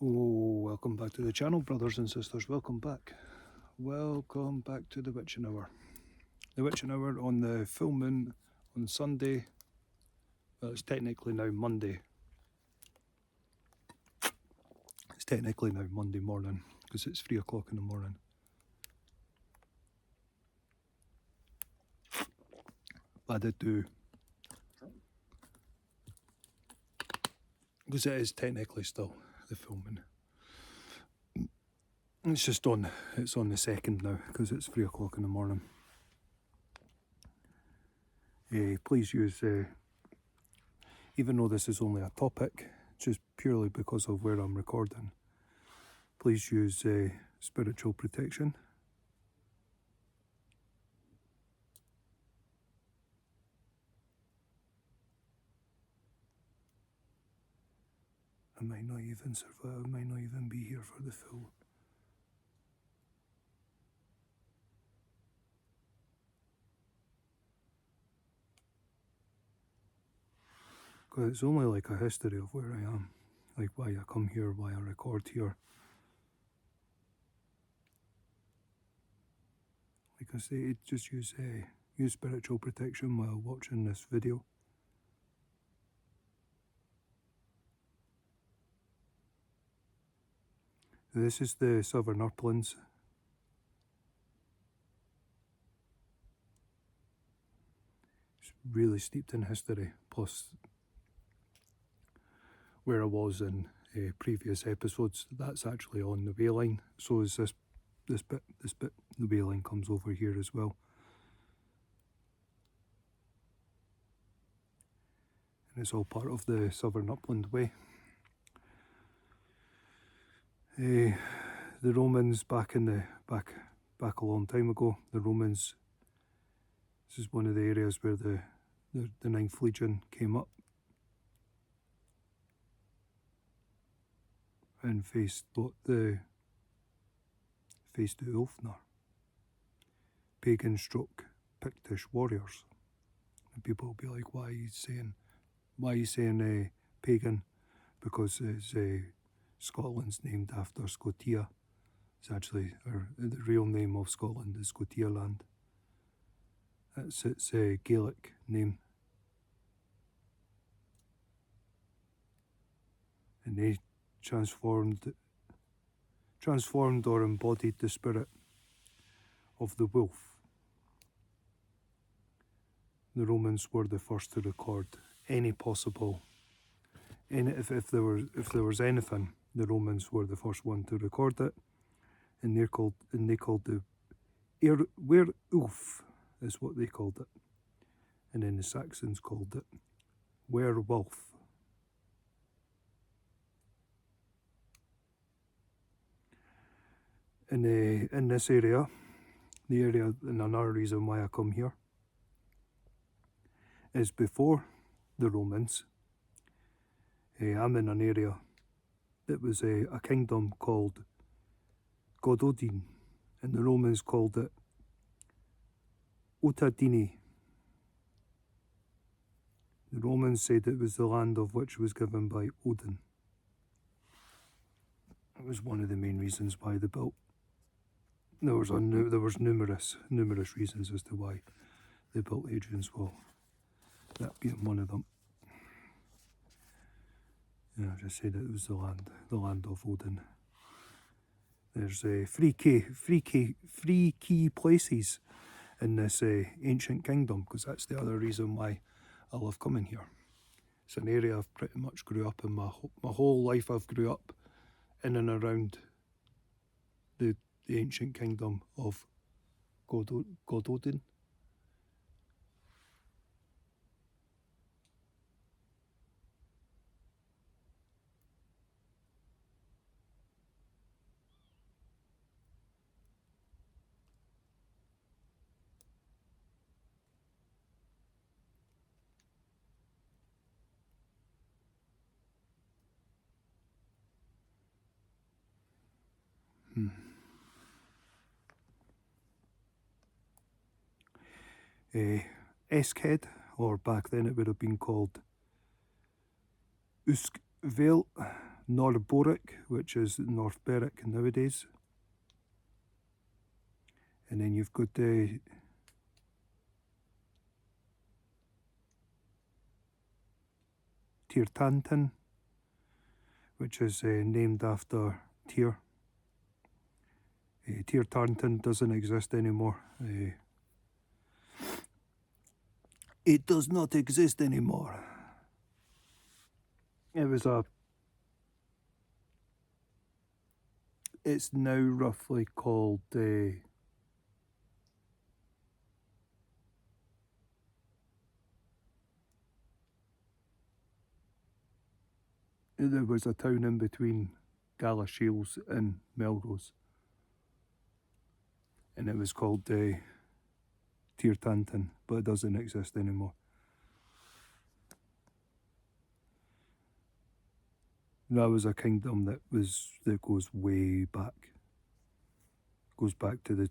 Oh, welcome back to the channel, brothers and sisters. Welcome back. Welcome back to the Witching Hour. The Witching Hour on the full moon on Sunday. Well, it's technically now Monday. It's technically now Monday morning because it's 3 o'clock in the morning. But I did do, because it is technically still the full moon. It's just on, it's on the 2nd now because it's 3 o'clock in the morning. Please use, even though this is only a topic, just purely because of where I'm recording, please use spiritual protection. I might not even survive, I might not even be here for the full. Because it's only like a history of where I am, like why I come here, why I record here. Like I say, just use spiritual protection while watching this video. This is the Southern Uplands. It's really steeped in history, plus where I was in previous episodes, that's actually on the way line. So is this bit, the way line comes over here as well. And it's all part of the Southern Upland Way. The Romans back a long time ago, the Romans, this is one of the areas where the 9th Legion came up and faced the Ulfnar, pagan stroke Pictish warriors. And people will be like, why are you saying pagan? Because it's Scotland's named after Scotia. It's actually, the real name of Scotland is Scotia land. That's its Gaelic name. And they transformed or embodied the spirit of the wolf. The Romans were the first to record any possible, if there was anything, the Romans were the first one to record it, and they called the werewolf is what they called it, and then the Saxons called it werewolf. In this area, and another reason why I come here, is before the Romans, I'm in an area that was a kingdom called Gododin, and the Romans called it Otadini. The Romans said it was the land of which was given by Odin. It was one of the main reasons why they built. There was numerous reasons as to why they built Hadrian's Wall. That being one of them. Yeah, I just said it was the land of Odin. There's three key places in this ancient kingdom, because that's the other reason why I love coming here. It's an area I've pretty much grew up in. My whole life I've grew up in and around the ancient kingdom of Gododin. Eskhead, or back then it would have been called Uskvale. Norboric, which is North Berwick nowadays. And then you've got the Tirtanton, which is named after Tyr. Tirtanton doesn't exist anymore. It does not exist anymore. It's now roughly called there was a town in between Galashiels and Melrose, and it was called Tirtanton, but it doesn't exist anymore. That was a kingdom that goes way back. It goes back to the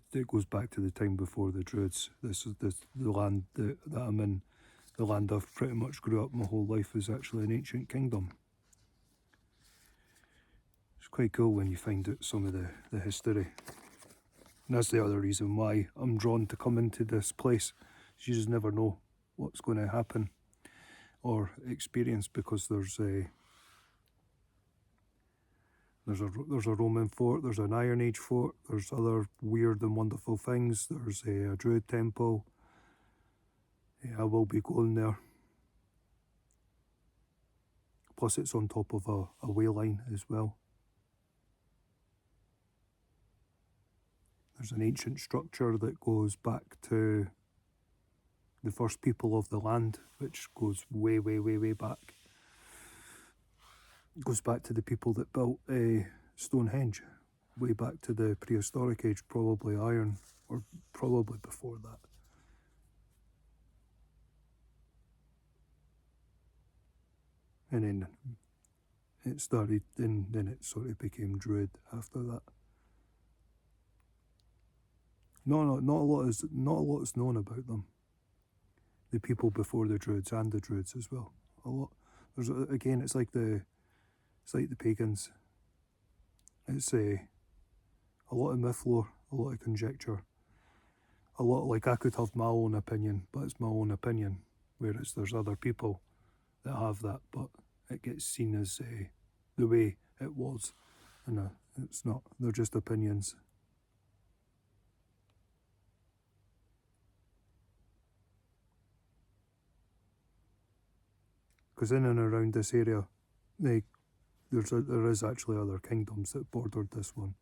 time before the Druids. The land that I'm in, the land I've pretty much grew up my whole life, is actually an ancient kingdom. It's quite cool when you find out some of the history. And that's the other reason why I'm drawn to come into this place. You just never know what's going to happen or experience, because there's a Roman fort, there's an Iron Age fort, there's other weird and wonderful things, there's a Druid temple. I will be going there. Plus it's on top of a way line as well. There's an ancient structure that goes back to the first people of the land, which goes way, way, way, way back. It goes back to the people that built Stonehenge, way back to the prehistoric age, probably iron, or probably before that. And then it started, and then it sort of became Druid after that. Not a lot is known about them. The people before the Druids and the Druids as well. A lot. Again, it's like the pagans. It's a lot of myth lore, a lot of conjecture. A lot, like, I could have my own opinion, but it's my own opinion. Whereas there's other people that have that, but it gets seen as the way it was, and it's not. They're just opinions. Because in and around this area, there is actually other kingdoms that bordered this one.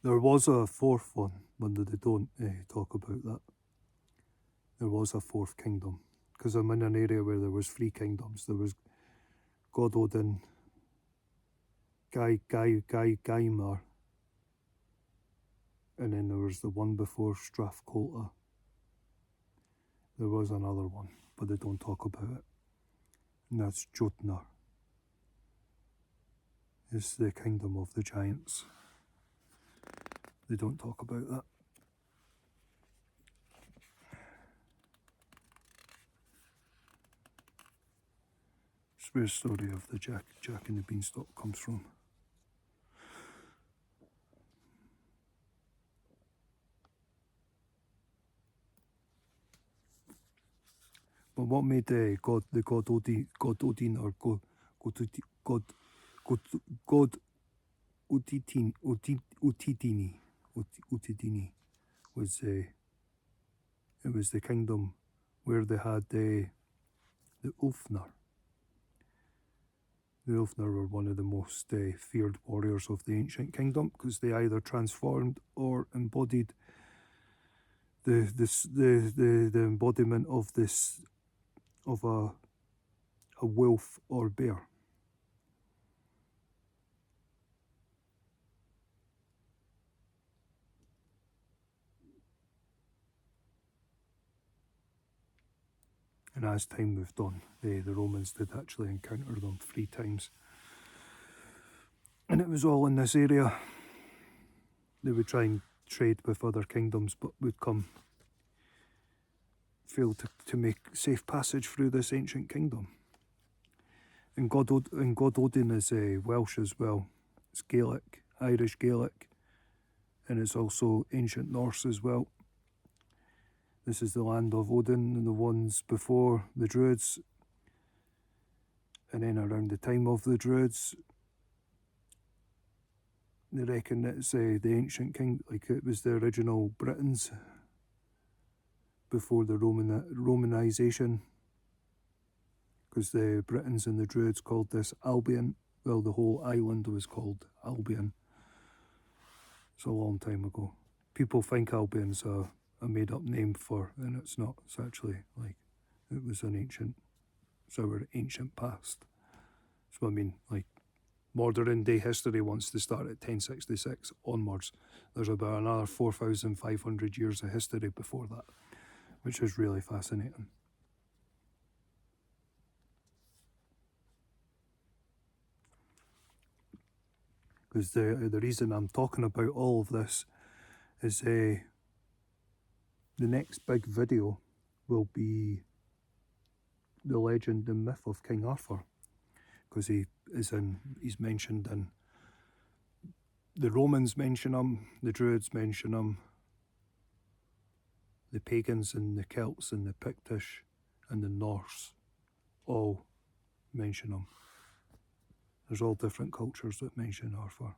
There was a fourth one, but they don't talk about that. There was a fourth kingdom, because I'm in an area where there was 3 kingdoms. There was God Odin, Gaimar, and then there was the one before Strathcolta. There was another one, but they don't talk about it. And that's Jotnar. It's the kingdom of the giants. They don't talk about that. It's where the story of the Jack and the Beanstalk comes from. But what made the god Odin or God Utidini was it was the kingdom where they had the Ulfnar. The Ulfnar were one of the most feared warriors of the ancient kingdom, because they either transformed or embodied the embodiment of a wolf or bear. And as time moved on, the Romans did actually encounter them 3 times. And And it was all in this area. They would try and trade with other kingdoms, but would fail to make safe passage through this ancient kingdom. And God Odin is Welsh as well. It's Gaelic, Irish Gaelic, and it's also ancient Norse as well. This is the land of Odin and the ones before the Druids. And then around the time of the Druids, they reckon it's the ancient king, like it was the original Britons before the Romanization, because the Britons and the Druids called this Albion. Well, the whole island was called Albion. It's a long time ago. People think Albion's a made-up name for, and it's not. It's actually like it was an ancient. It's our ancient past. So I mean, like modern day history wants to start at 1066 onwards. There's about another 4,500 years of history before that, which is really fascinating. Because the reason I'm talking about all of this is the next big video will be the legend and myth of King Arthur, because he's mentioned in the Romans mention him, the Druids mention him, the pagans and the Celts and the Pictish and the Norse all mention him. There's all different cultures that mention Arthur.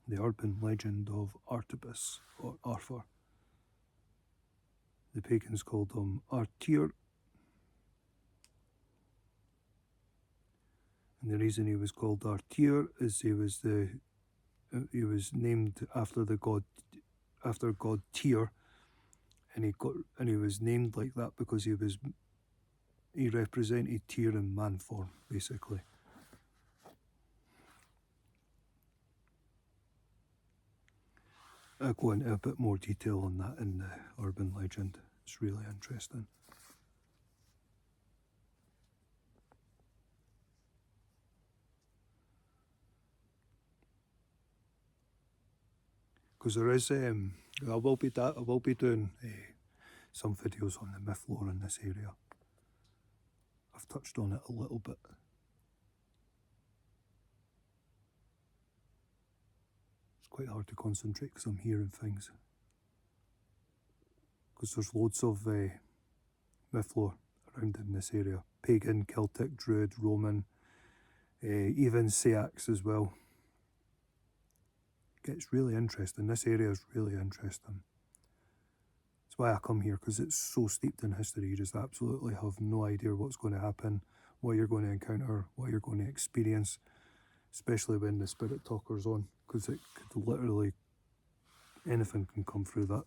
The urban legend of Artibus, or Arthur. The pagans called him Artyr. And the reason he was called Artyr is he was named after God Tyr, and he was named like that because he represented Tyr in man form, basically. I'll go into a bit more detail on that in the urban legend. It's really interesting. Because there is, I will be doing some videos on the myth lore in this area. I've touched on it a little bit. It's quite hard to concentrate because I'm hearing things. Because there's loads of myth lore around in this area. Pagan, Celtic, Druid, Roman, even Saix as well. It's really interesting. This area is really interesting. That's why I come here, because it's so steeped in history. You just absolutely have no idea what's going to happen, what you're going to encounter, what you're going to experience, especially when the spirit talker's on, because it could literally, anything can come through that.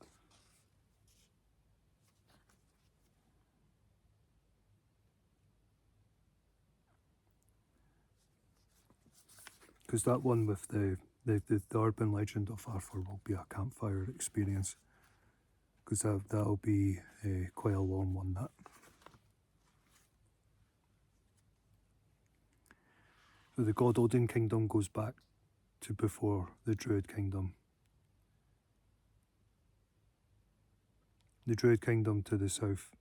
Because that one with the urban legend of Arthur will be a campfire experience, because that'll be quite a long one, that. So the God Odin kingdom goes back to before the Druid kingdom. The Druid kingdom to the south.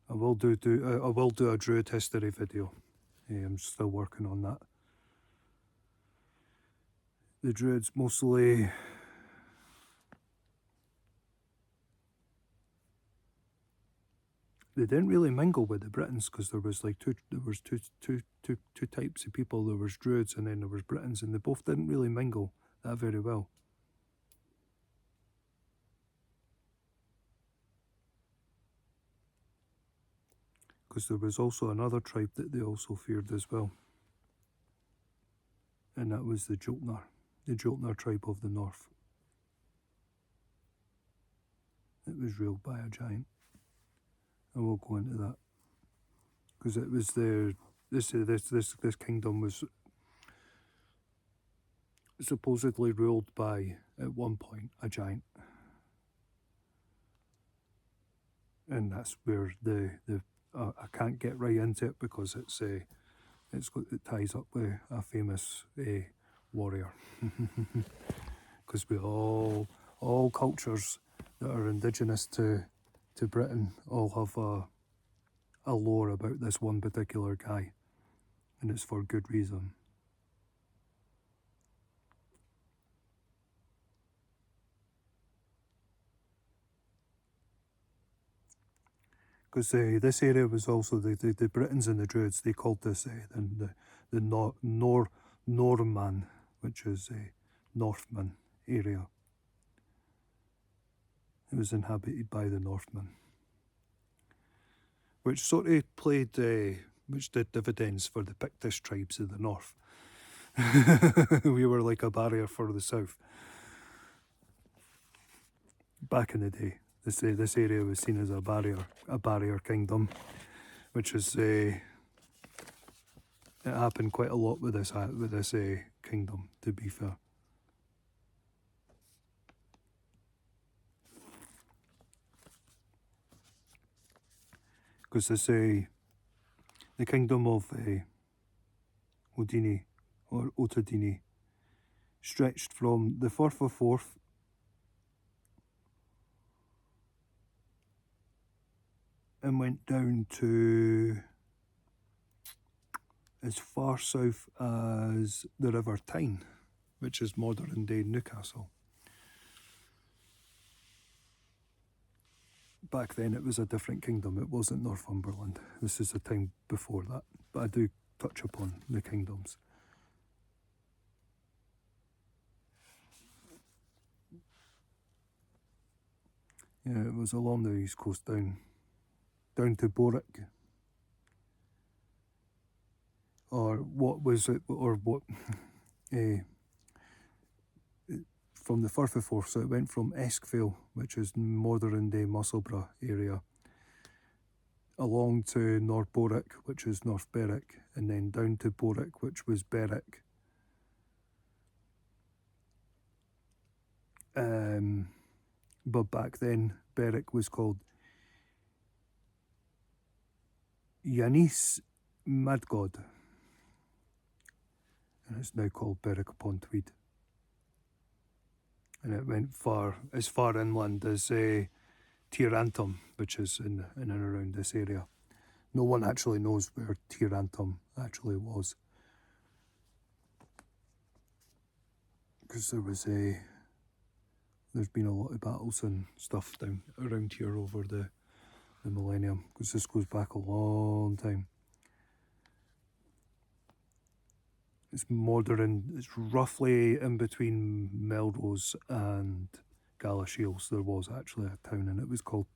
I will do a Druid history video. I'm still working on that. The Druids mostly they didn't really mingle with the Britons, because there was two types of people. There was Druids and then there was Britons, and they both didn't really mingle that very well. Because there was also another tribe that they also feared as well, and that was the Jotnar tribe of the north. It was ruled by a giant, and we'll go into that, because it was this kingdom was supposedly ruled by, at one point, a giant, and that's where I can't get right into it because it's it ties up with a famous warrior. Because we all cultures that are indigenous to Britain all have a lore about this one particular guy, and it's for good reason. Because this area was also the Britons and the Druids. They called this the Norman, which is Northman area. It was inhabited by the Northmen, which sort of which did dividends for the Pictish tribes of the north. We were like a barrier for the south. Back in the day, this area was seen as a barrier kingdom, which is it happened quite a lot with this kingdom, to be fair. Because the kingdom of Odini or Otadini stretched from the Firth of Forth and went down to as far south as the River Tyne, which is modern day Newcastle. Back then it was a different kingdom, it wasn't Northumberland. This is the time before that, but I do touch upon the kingdoms. Yeah, it was along the east coast down to Borwick. Or what was it, or what, from the Firth of Forth, so it went from Eskvale, which is modern day Musselburgh area, along to North Borwick, which is North Berwick, and then down to Borwick, which was Berwick. But back then, Berwick was called Yanis Madgod, and it's now called Berwick upon Tweed. And it went as far inland as Tyrantum, which is in and around this area. No one actually knows where Tyrantum actually was, because there's been a lot of battles and stuff down around here over the millennium, because this goes back a long time. It's modern, it's roughly in between Melrose and Galashiels. There was actually a town, and it was called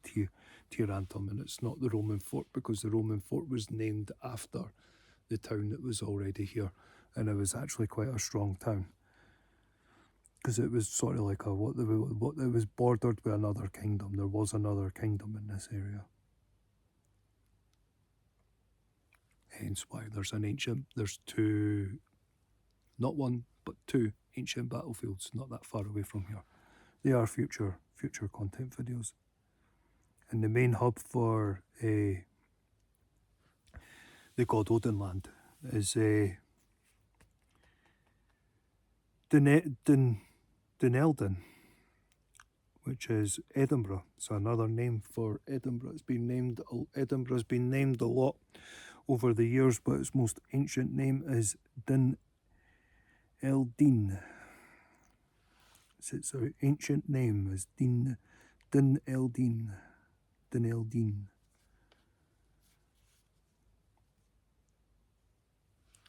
Tyrantum, and it's not the Roman fort, because the Roman fort was named after the town that was already here, and it was actually quite a strong town, because it was sort of like it was bordered with another kingdom. There was another kingdom in this area. Hence why there's two, not one, but two ancient battlefields not that far away from here. They are future content videos. And the main hub for the God Odin land is Dunedin, which is Edinburgh. So another name for Edinburgh. Edinburgh's been named a lot over the years, but its most ancient name is Dun Eldin. So its ancient name is Dun Eldin.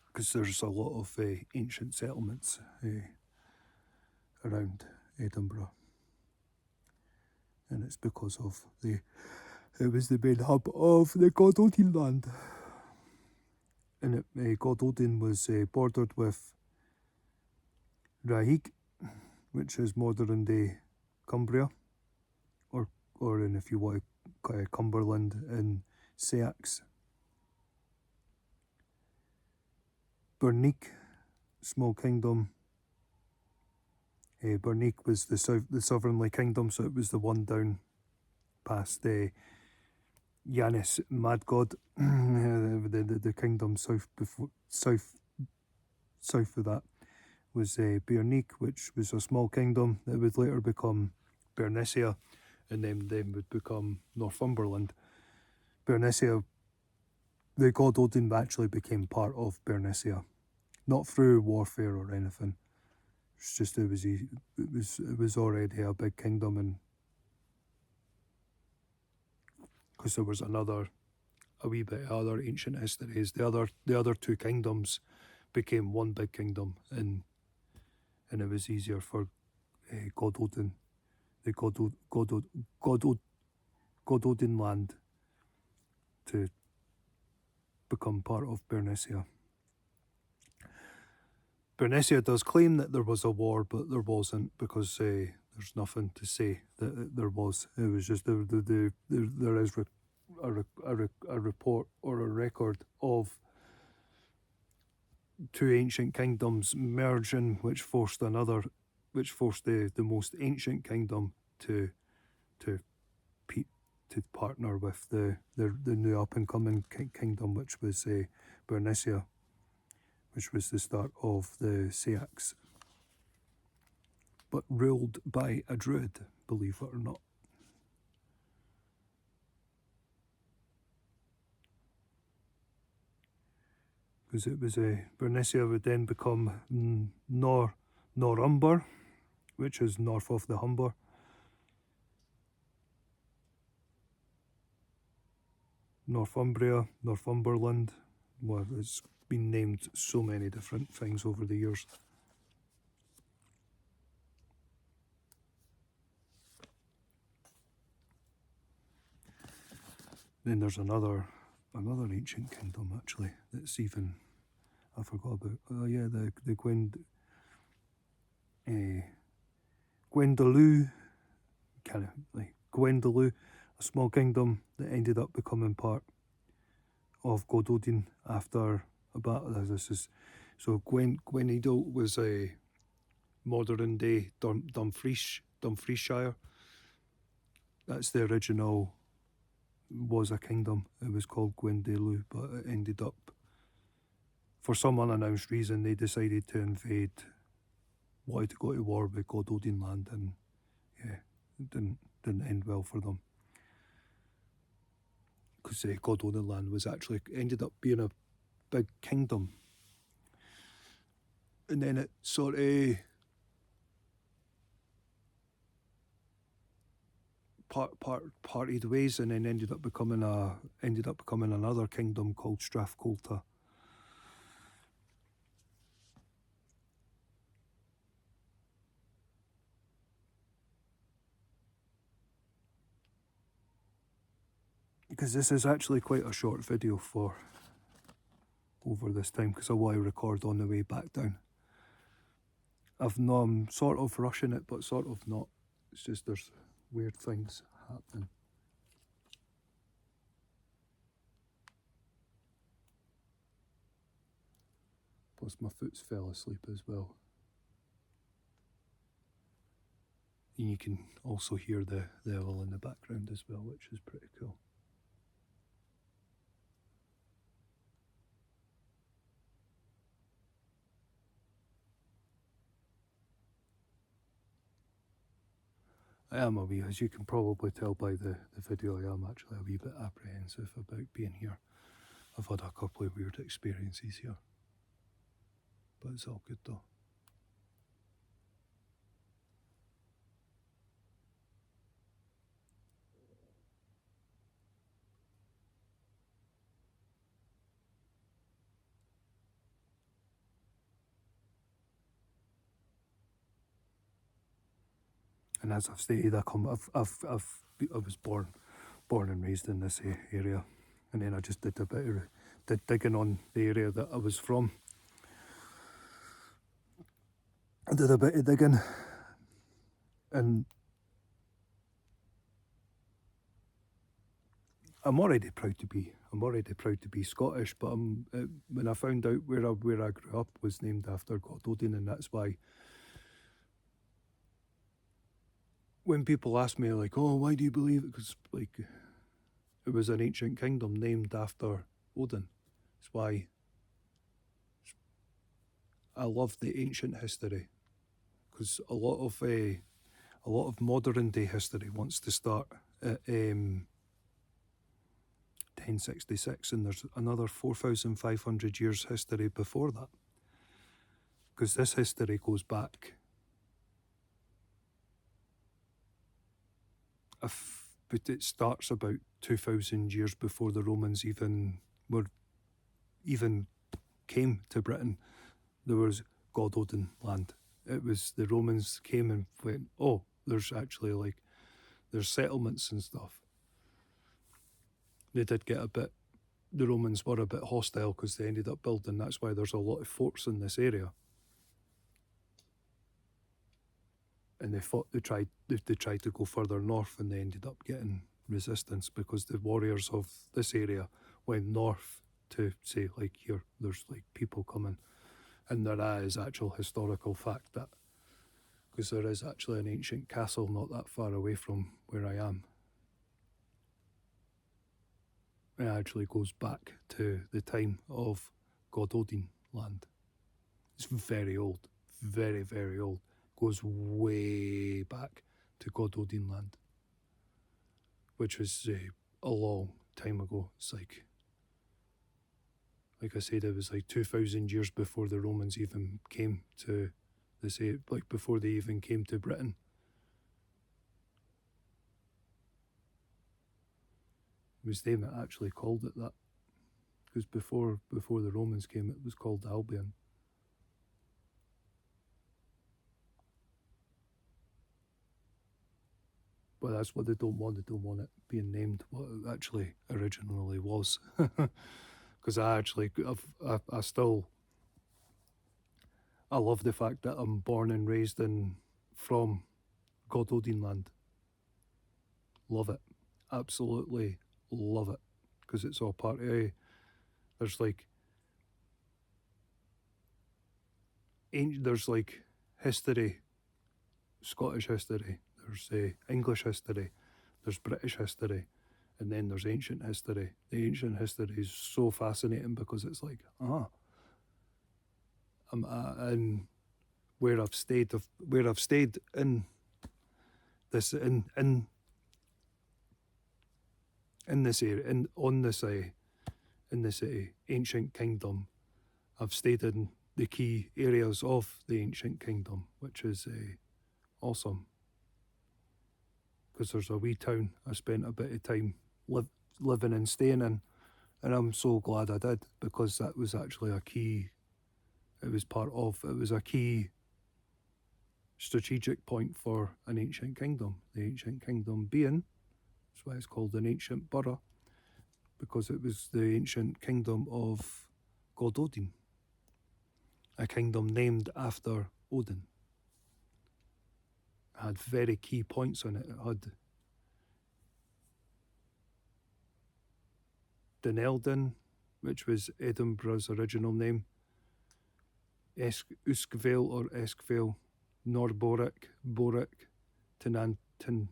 Because there's a lot of ancient settlements around Edinburgh, and it's because of it was the main hub of the God Odin land, and God Odin was bordered with Raig, which is modern day Cumbria, or in, if you want, Cumberland and Saix. Bernick, small kingdom. Bernick was the sovereignly kingdom, so it was the one down past Yanis, mad god, the kingdom south of that was Bearneek, which was a small kingdom that would later become Bernicia, and then would become Northumberland. Bernicia, the god Odin actually became part of Bernicia, not through warfare or anything. It's just it was already a big kingdom, and because there was a wee bit of other ancient histories, the other two kingdoms became one big kingdom, and it was easier for God Odin, the God Odin land, to become part of Bernicia. Bernicia does claim that there was a war, but there wasn't, because there's nothing to say that there was. It was just there is a report or a record of two ancient kingdoms merging, which forced the most ancient kingdom to partner with the new up and coming kingdom, which was Bernicia, which was the start of the Sayax, but ruled by a druid, believe it or not. Because it was Bernicia would then become Norumber, which is north of the Humber. Northumbria, Northumberland. Well, it's been named so many different things over the years. Then there's another ancient kingdom, actually, that's even, I forgot about. Oh yeah, the Gwendoleu, kind of like Gwendoleu, a small kingdom that ended up becoming part of God Odin after a battle. So Gwenedo was a modern day Dumfriesshire. That's the original. Was a kingdom. It was called Gwendoleu, but it ended up, for some unannounced reason, they decided to invade, wanted to go to war with God Odin land, and yeah, it didn't end well for them. Because God Odin land was actually ended up being a big kingdom, and then it sort of parted ways, and then ended up becoming another kingdom called Strathcolta. Because this is actually quite a short video for over this time, because I want to record on the way back down. I'm sort of rushing it, but sort of not. It's just there's weird things happening. Plus my foot's fell asleep as well. And you can also hear the owl in the background as well, which is pretty cool. I am a wee, as you can probably tell by the video, I am actually a wee bit apprehensive about being here. I've had a couple of weird experiences here, but it's all good though. And as I've stated, I was born and raised in this area, and then I just did a bit of digging on the area that I was from. I did a bit of digging, and I'm already proud to be Scottish. But when I found out where I grew up was named after God Odin, and that's why when people ask me like, "Oh, why do you believe it?" Because like It was an ancient kingdom named after Odin. That's why I love the ancient history, because a lot of modern day history wants to start at 1066, and there's another 4,500 years history before that, because this history goes back but it starts about 2,000 years before the Romans even came to Britain. There was God Odin land. It was the Romans came and went, oh, there's actually there's settlements and stuff. They did get the Romans were a bit hostile because they ended up building, that's why there's a lot of forts in this area. And they tried to go further north, and they ended up getting resistance because the warriors of this area went north to say, here, there's people coming. And there is actual historical fact that, because there is actually an ancient castle not that far away from where I am. It actually goes back to the time of God Odin land. It's very old, very, very old. Goes way back to God Odin land, which was a long time ago. It's like I said, it was 2,000 years before the Romans even came to before they even came to Britain. It was them that actually called it that, because before the Romans came, it was called Albion. But that's what they don't want. They don't want it being named what it actually originally was. Because I love the fact that I'm born and raised from God Odin land. Love it. Absolutely love it. Because it's all part of, there's history, Scottish history, there's English history, there's British history, and then there's ancient history. The ancient history is so fascinating because it's and where I've stayed in this in this area, in this ancient kingdom, I've stayed in the key areas of the ancient kingdom, which is awesome. Because there's a wee town I spent a bit of time living and staying in, and I'm so glad I did, because that was actually a key. It was a key strategic point for an ancient kingdom. The ancient kingdom being, that's why it's called an ancient borough, because it was the ancient kingdom of God Odin, a kingdom named after Odin. It had very key points on it. It had Dunedin, which was Edinburgh's original name, Uskvale or Eskvale, Norboric, Boric, Tintantrum,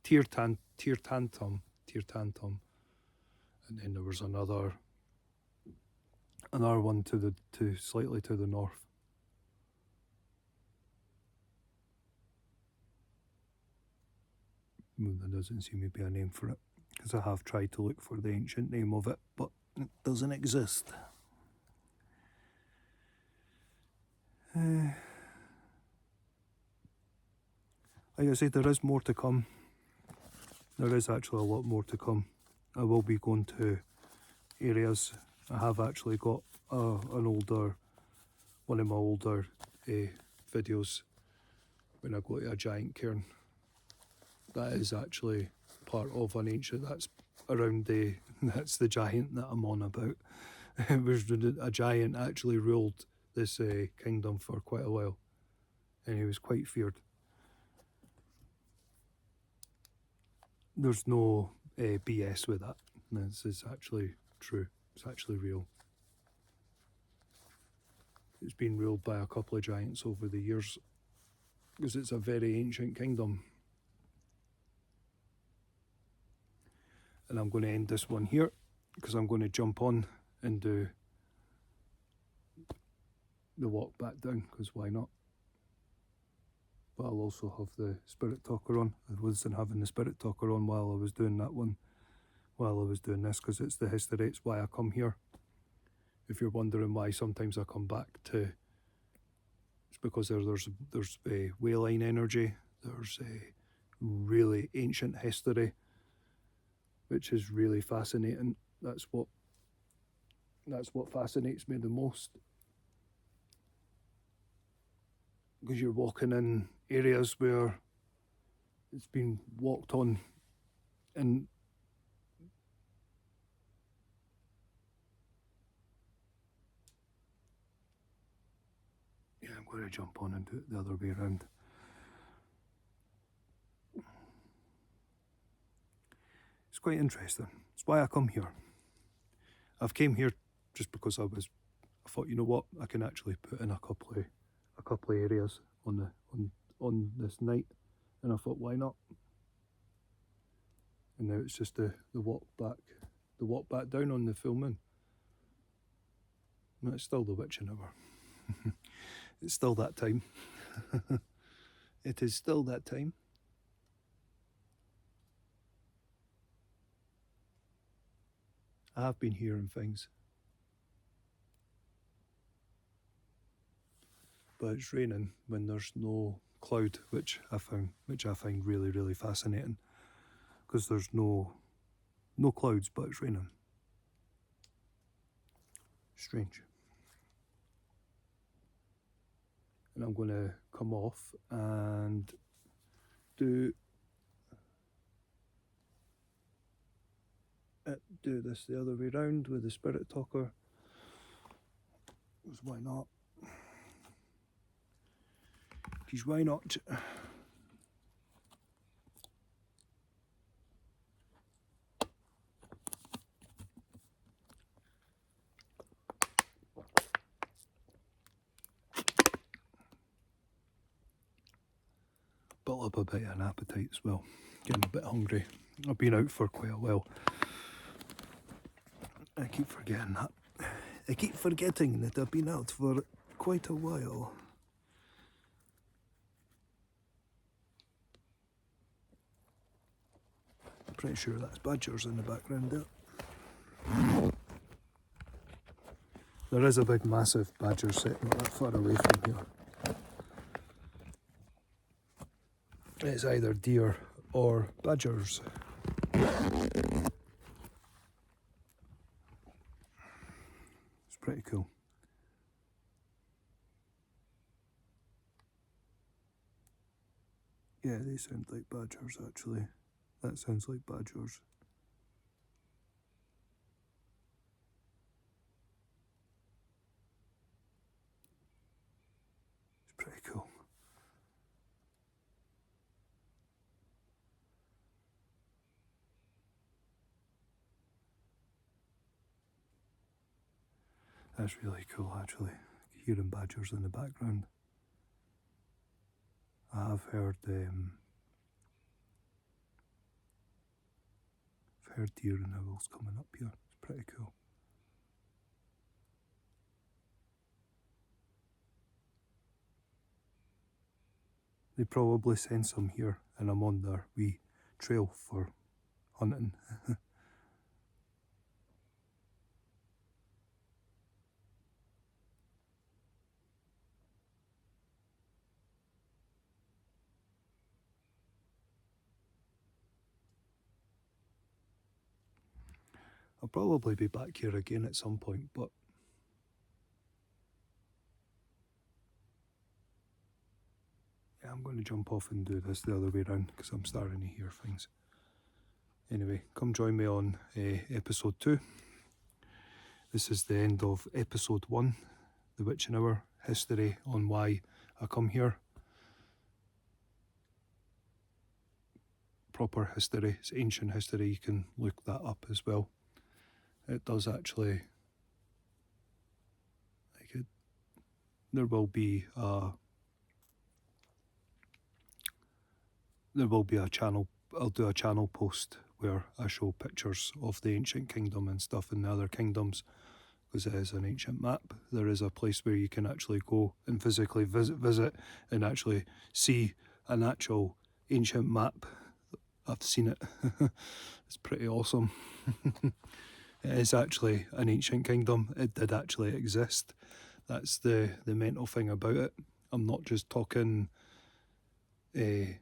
Tirtantum, and then there was another one slightly to the north. Well, there doesn't seem to be a name for it, because I have tried to look for the ancient name of it, but it doesn't exist. Like I said, there is more to come. There is actually a lot more to come. I will be going to areas. I have actually got one of my older videos when I go to a giant cairn. That is actually part of an ancient, that's the giant that I'm on about. It was a giant actually ruled this kingdom for quite a while, and he was quite feared. There's no BS with that. This is actually true. It's actually real. It's been ruled by a couple of giants over the years, because it's a very ancient kingdom. And I'm going to end this one here because I'm going to jump on and do the walk back down, because why not? But I'll also have the spirit talker on. I wasn't having the spirit talker on while I was doing that one, while I was doing this, because it's the history. It's why I come here. If you're wondering why sometimes I come back to, it's because there's a whale line energy, there's a really ancient history, which is really fascinating. That's what fascinates me the most, because you're walking in areas where it's been walked on, and yeah, I'm going to jump on and do it the other way around. It's quite interesting. It's why I come here. I've came here just because I thought, you know what, I can actually put in a couple of areas on this night, and I thought, why not? And now it's just the walk back down on the full moon. No, it's still the witching hour. It's still that time. It is still that time. I have been hearing things, but it's raining when there's no cloud, which I find really, really fascinating, because there's no clouds, but it's raining. Strange. And I'm going to come off and do this the other way round with the spirit talker, because why not? Because why not? Built up a bit of an appetite as well. Getting a bit hungry. I've been out for quite a while. I keep forgetting that. I keep forgetting that I've been out for quite a while. I'm pretty sure that's badgers in the background there. There is a big massive badger sitting not that far away from here. It's either deer or badgers. It's pretty cool. Yeah, they sound like badgers actually. That sounds like badgers. It's pretty cool. That's really cool actually, hearing badgers in the background. I have heard deer and owls coming up here. It's pretty cool. They probably sense I'm here and I'm on their wee trail for hunting. I'll probably be back here again at some point, but yeah, I'm going to jump off and do this the other way around because I'm starting to hear things. Anyway, come join me on episode 2. This is the end of episode 1, The Witching Hour, history on why I come here. Proper history, it's ancient history, you can look that up as well. It does actually, there will be a channel, I'll do a channel post where I show pictures of the ancient kingdom and stuff in the other kingdoms, because it is an ancient map. There is a place where you can actually go and physically visit and actually see an actual ancient map. I've seen it. It's pretty awesome. It is actually an ancient kingdom. It did actually exist. That's the mental thing about it. I'm not just talking as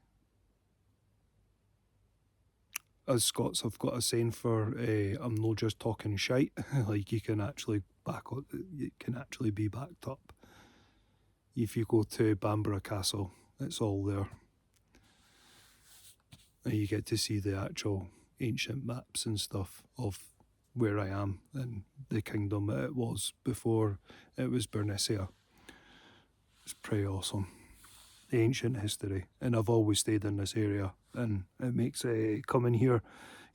Scots have got a saying for I'm not just talking shite. Like you can actually be backed up. If you go to Bamborough Castle, it's all there. And you get to see the actual ancient maps and stuff of where I am and the kingdom that it was before it was Bernicia. It's pretty awesome. The ancient history. And I've always stayed in this area, and it makes coming here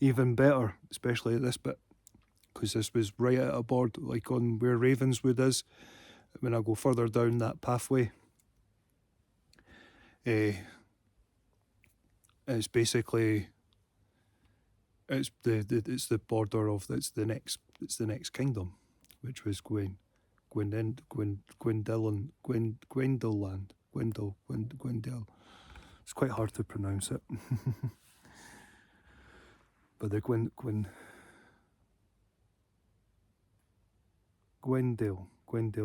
even better, especially at this bit, because this was right at a board, like on where Ravenswood is. When I go further down that pathway, it's basically it's the border of the next kingdom, which was Gwendel. It's quite hard to pronounce it. But the Gwendel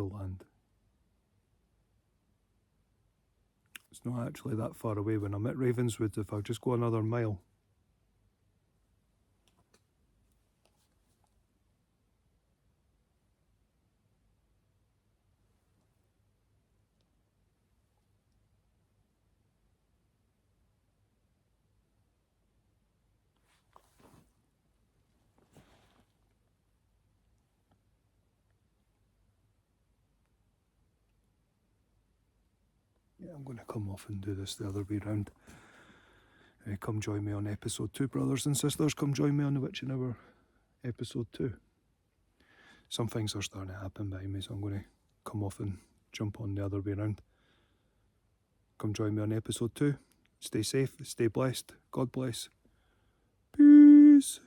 land. It's not actually that far away. When I'm at Ravenswood, if I just go another mile, yeah, I'm going to come off and do this the other way round. Come join me on episode 2, brothers and sisters. Come join me on the Witching Hour episode 2. Some things are starting to happen behind me, so I'm going to come off and jump on the other way around. Come join me on episode 2. Stay safe, stay blessed. God bless. Peace.